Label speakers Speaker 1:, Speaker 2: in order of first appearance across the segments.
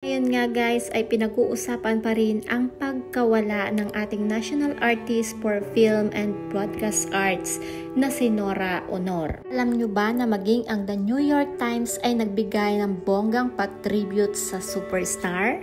Speaker 1: Ngayon nga guys ay pinag-uusapan pa rin ang pagkawala ng ating national artist for film and broadcast arts na si Nora Aunor. Alam nyo ba na maging ang The New York Times ay nagbigay ng bonggang pag-tribute sa superstar?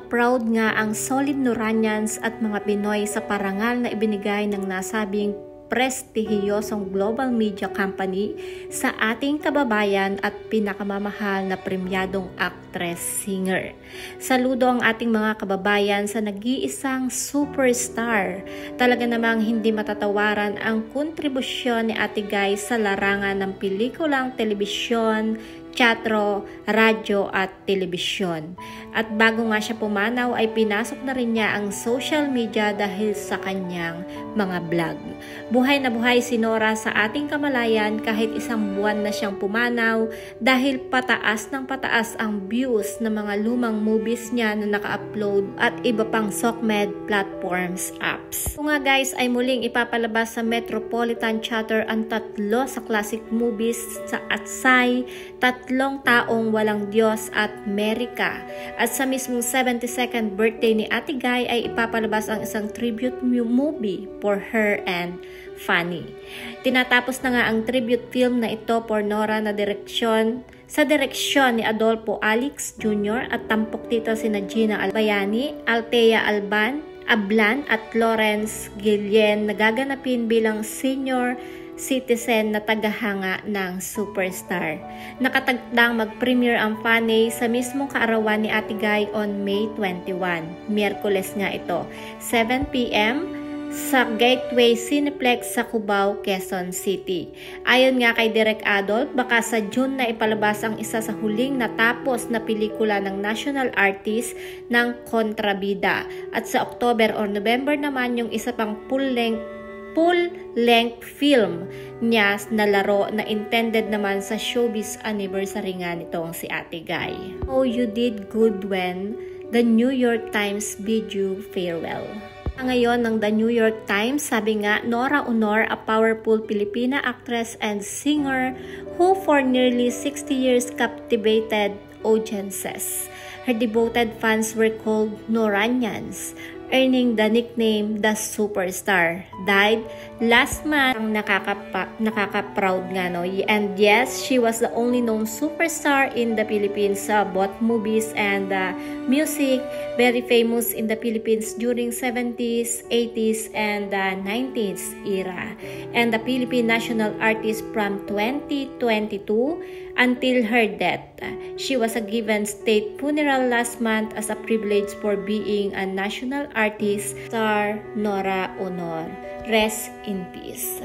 Speaker 1: Proud nga ang solid Noranians at mga Pinoy sa parangal na ibinigay ng nasabing prestihiyosong global media company sa ating kababayan at pinakamamahal na premyadong actress-singer. Saludo ang ating mga kababayan sa nag-iisang superstar. Talaga namang hindi matatawaran ang kontribusyon ni Ate Guy sa larangan ng pelikulang telebisyon, teatro, radyo at telebisyon. At bago nga siya pumanaw ay pinasok na rin niya ang social media dahil sa kanyang mga vlog. Buhay na buhay si Nora sa ating kamalayan kahit isang buwan na siyang pumanaw dahil pataas ng pataas ang views ng mga lumang movies niya na naka-upload at iba pang SOCMED platforms apps. Kung nga guys ay muling ipapalabas sa Metropolitan Theater ang tatlo sa classic movies sa Atsay, Tatlong Taong Walang Diyos at America. At sa mismong 72nd birthday ni Ate Guy ay ipapalabas ang isang tribute movie for her and Fanny. Tinatapos na nga ang tribute film na ito for Nora na sa direksyon ni Adolfo Alix Jr. at tampok dito sina Gina Albayani, Althea Ablan at Lawrence Guillen na gaganapin bilang senior citizen na tagahanga ng superstar. Nakatagdang mag-premiere ang Fanny sa mismong kaarawan ni Ate Guy on May 21. Miyerkules nga ito, 7 p.m. sa Gateway Cineplex sa Cubao, Quezon City. Ayon nga kay Direk Adolf, baka sa June na ipalabas ang isa sa huling natapos na pelikula ng national artist ng Kontrabida. At sa October or November naman yung isa pang full-length film niya na laro na intended naman sa showbiz anniversary nga nitong si Ate Guy. Oh, you did good when the New York Times bid you farewell. Ngayon ng The New York Times, sabi nga, Nora Aunor, a powerful Filipina actress and singer who for nearly 60 years captivated audiences. Her devoted fans were called Noranians, earning the nickname The Superstar. Died last month. Ang nakaka-proud nga, no? And yes, she was the only known superstar in the Philippines sa both movies and music. Very famous in the Philippines during 70s, 80s, and 90s era. And the Philippine national artist from 2022 until her death. She was given state funeral last month as a privilege for being a national artist. Star Nora Aunor. Rest in peace.